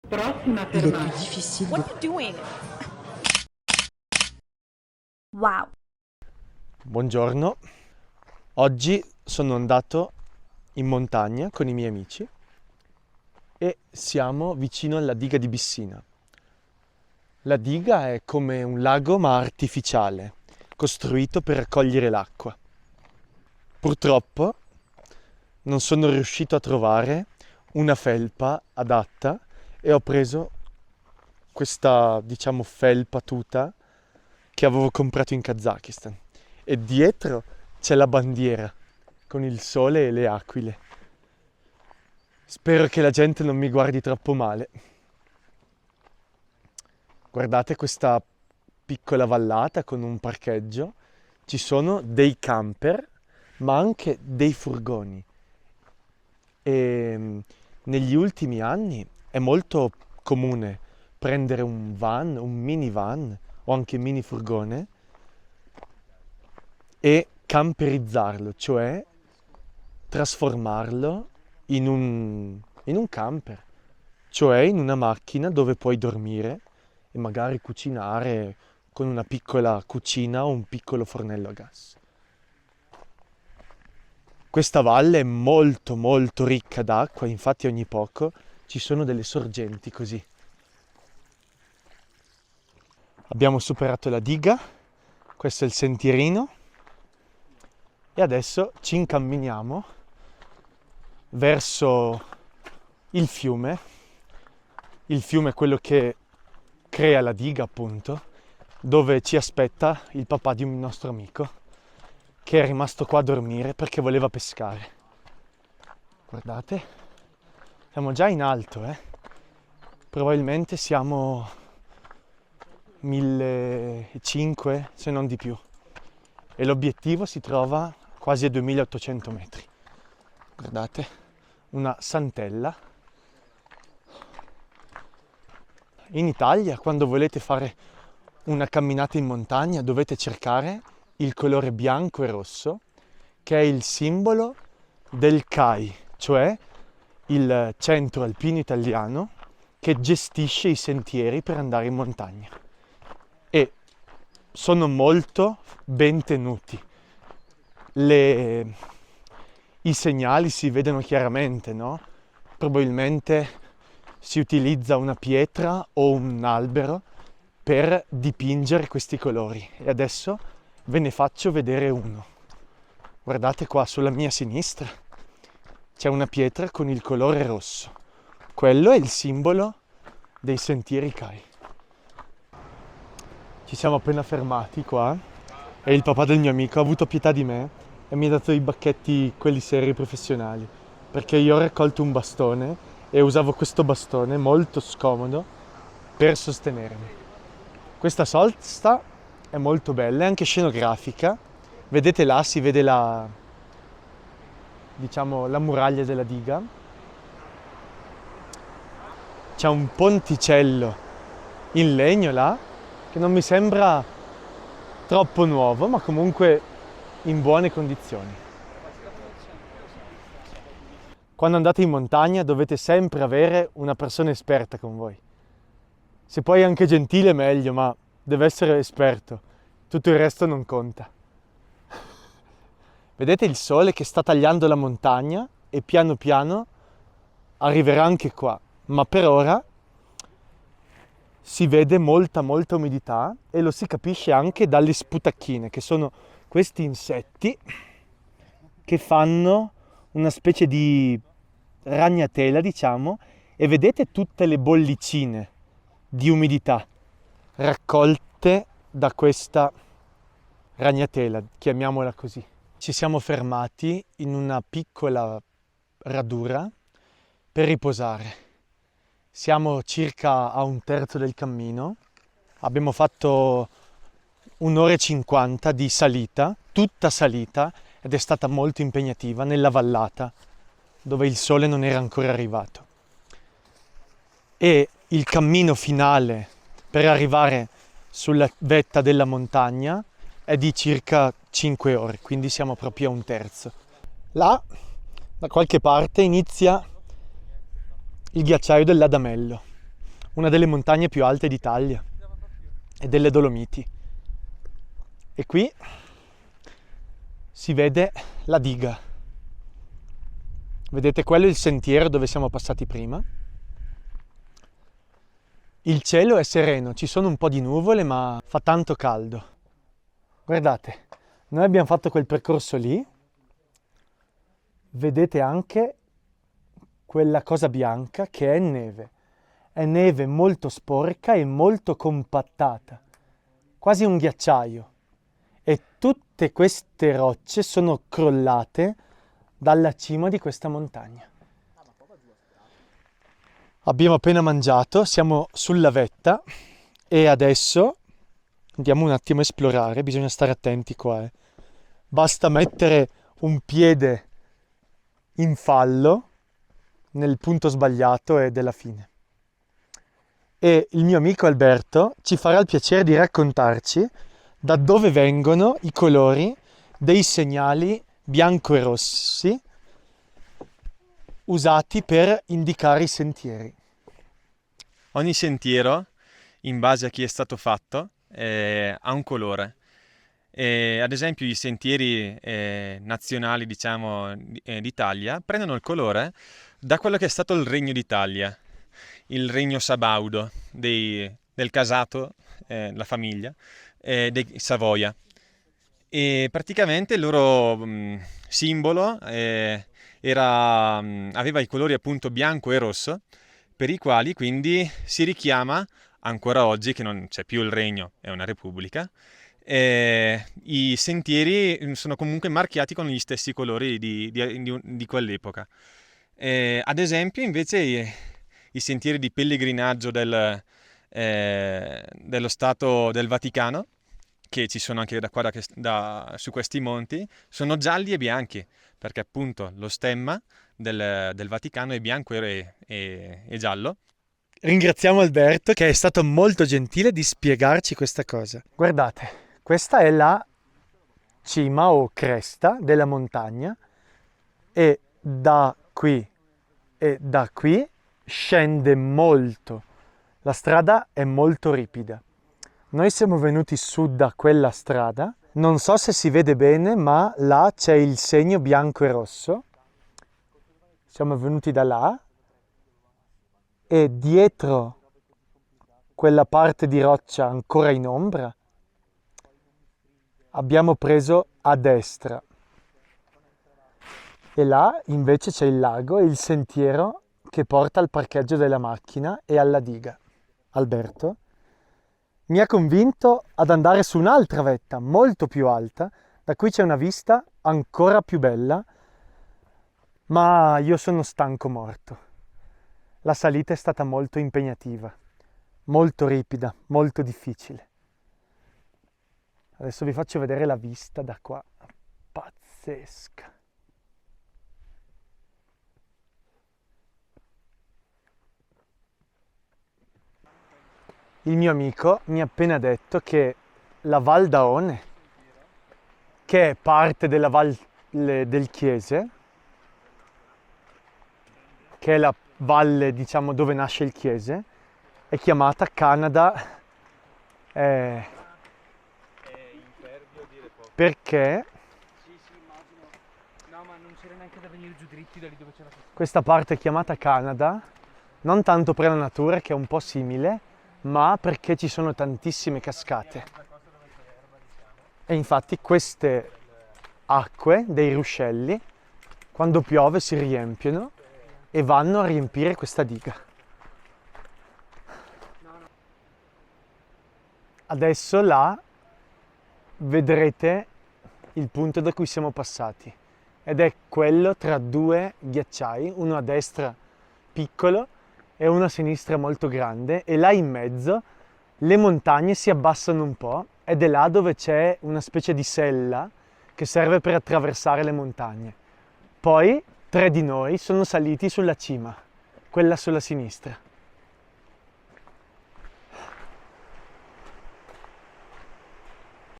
Prossima Il est plus fermata. difficile What de... are you doing? Wow. Buongiorno, oggi sono andato in montagna con i miei amici e siamo vicino alla diga di Bissina. La diga è come un lago ma artificiale, costruito per raccogliere l'acqua. Purtroppo non sono riuscito a trovare una felpa adatta e ho preso questa, felpa tuta che avevo comprato in Kazakistan. E dietro c'è la bandiera con il sole e le aquile. Spero che la gente non mi guardi troppo male. Guardate questa piccola vallata con un parcheggio. Ci sono dei camper, ma anche dei furgoni. E negli ultimi anni è molto comune prendere un van, un minivan o anche mini furgone e camperizzarlo, cioè trasformarlo in un camper, cioè in una macchina dove puoi dormire e magari cucinare con una piccola cucina o un piccolo fornello a gas. Questa valle è molto molto ricca d'acqua, infatti ogni poco ci sono delle sorgenti così. Abbiamo superato la diga, questo è il sentierino e adesso ci incamminiamo verso il fiume è quello che crea la diga appunto, dove ci aspetta il papà di un nostro amico che è rimasto qua a dormire perché voleva pescare. Guardate, siamo già in alto, probabilmente siamo 1500 se non di più e l'obiettivo si trova quasi a 2800 metri. Guardate, una santella. In Italia, quando volete fare una camminata in montagna, dovete cercare il colore bianco e rosso, che è il simbolo del CAI, cioè il Centro Alpino Italiano che gestisce i sentieri per andare in montagna. E sono molto ben tenuti. I segnali si vedono chiaramente, no? Probabilmente si utilizza una pietra o un albero per dipingere questi colori e adesso ve ne faccio vedere uno. Guardate qua sulla mia sinistra c'è una pietra con il colore rosso. Quello è il simbolo dei sentieri CAI. Ci siamo appena fermati qua e il papà del mio amico ha avuto pietà di me e mi ha dato i bacchetti, quelli seri professionali, perché io ho raccolto un bastone e usavo questo bastone molto scomodo per sostenermi. Questa sosta è molto bella, è anche scenografica. Vedete là, si vede la muraglia della diga. C'è un ponticello in legno là, che non mi sembra troppo nuovo, ma comunque in buone condizioni. Quando andate in montagna dovete sempre avere una persona esperta con voi. Se poi è anche gentile meglio, ma deve essere esperto. Tutto il resto non conta. Vedete il sole che sta tagliando la montagna e piano piano arriverà anche qua. Ma per ora si vede molta umidità e lo si capisce anche dalle sputacchine, che sono questi insetti che fanno una specie di ragnatela, diciamo, e vedete tutte le bollicine di umidità raccolte da questa ragnatela, chiamiamola così. Ci siamo fermati in una piccola radura per riposare. Siamo circa a un terzo del cammino. Abbiamo fatto 1 ora e 50 di salita, tutta salita, ed è stata molto impegnativa nella vallata dove il sole non era ancora arrivato. E il cammino finale per arrivare sulla vetta della montagna è di circa 5 ore, quindi siamo proprio a un terzo. Là, da qualche parte, inizia il ghiacciaio dell'Adamello. una delle montagne più alte d'Italia e delle Dolomiti. E qui si vede la diga. Vedete, quello è il sentiero dove siamo passati prima. Il cielo è sereno, ci sono un po' di nuvole, ma fa tanto caldo. Guardate, noi abbiamo fatto quel percorso lì. Vedete anche quella cosa bianca che è neve. È neve molto sporca e molto compattata, quasi un ghiacciaio. E tutte queste rocce sono crollate dalla cima di questa montagna. Abbiamo appena mangiato, siamo sulla vetta e adesso andiamo un attimo a esplorare, bisogna stare attenti qua. Basta mettere un piede in fallo nel punto sbagliato e della fine. E il mio amico Alberto ci farà il piacere di raccontarci da dove vengono i colori dei segnali bianco e rossi usati per indicare i sentieri. Ogni sentiero, in base a chi è stato fatto, ha un colore. Ad esempio i sentieri nazionali, diciamo, d'Italia prendono il colore da quello che è stato il Regno d'Italia, il Regno Sabaudo del Casato, la famiglia, dei Savoia. E praticamente il loro simbolo aveva i colori appunto bianco e rosso, per i quali quindi si richiama ancora oggi, che non c'è più il regno, è una repubblica, i sentieri sono comunque marchiati con gli stessi colori di quell'epoca. Ad esempio invece i sentieri di pellegrinaggio dello Stato del Vaticano, che ci sono anche da qua su questi monti, sono gialli e bianchi, perché appunto lo stemma del Vaticano è bianco e giallo. Ringraziamo Alberto che è stato molto gentile di spiegarci questa cosa. Guardate, questa è la cima o cresta della montagna e da qui scende molto. La strada è molto ripida. Noi siamo venuti su da quella strada, non so se si vede bene, ma là c'è il segno bianco e rosso. Siamo venuti da là e dietro quella parte di roccia ancora in ombra abbiamo preso a destra. E là invece c'è il lago e il sentiero che porta al parcheggio della macchina e alla diga. Alberto mi ha convinto ad andare su un'altra vetta molto più alta, da cui c'è una vista ancora più bella, ma io sono stanco morto. La salita è stata molto impegnativa, molto ripida, molto difficile. Adesso vi faccio vedere la vista da qua, pazzesca. Il mio amico mi ha appena detto che la Val d'Aone, che è parte della Valle del Chiese, che è la valle, diciamo, dove nasce il Chiese, è chiamata Canada perché no, ma non c'era neanche da venire giù dritti da lì dove c'era questa parte è chiamata Canada, non tanto per la natura, che è un po' simile, ma perché ci sono tantissime cascate. E infatti queste acque dei ruscelli, quando piove, si riempiono e vanno a riempire questa diga. Adesso là vedrete il punto da cui siamo passati ed è quello tra due ghiacciai, uno a destra piccolo e uno a sinistra molto grande, e là in mezzo le montagne si abbassano un po' ed è là dove c'è una specie di sella che serve per attraversare le montagne. Poi 3 di noi sono saliti sulla cima, quella sulla sinistra.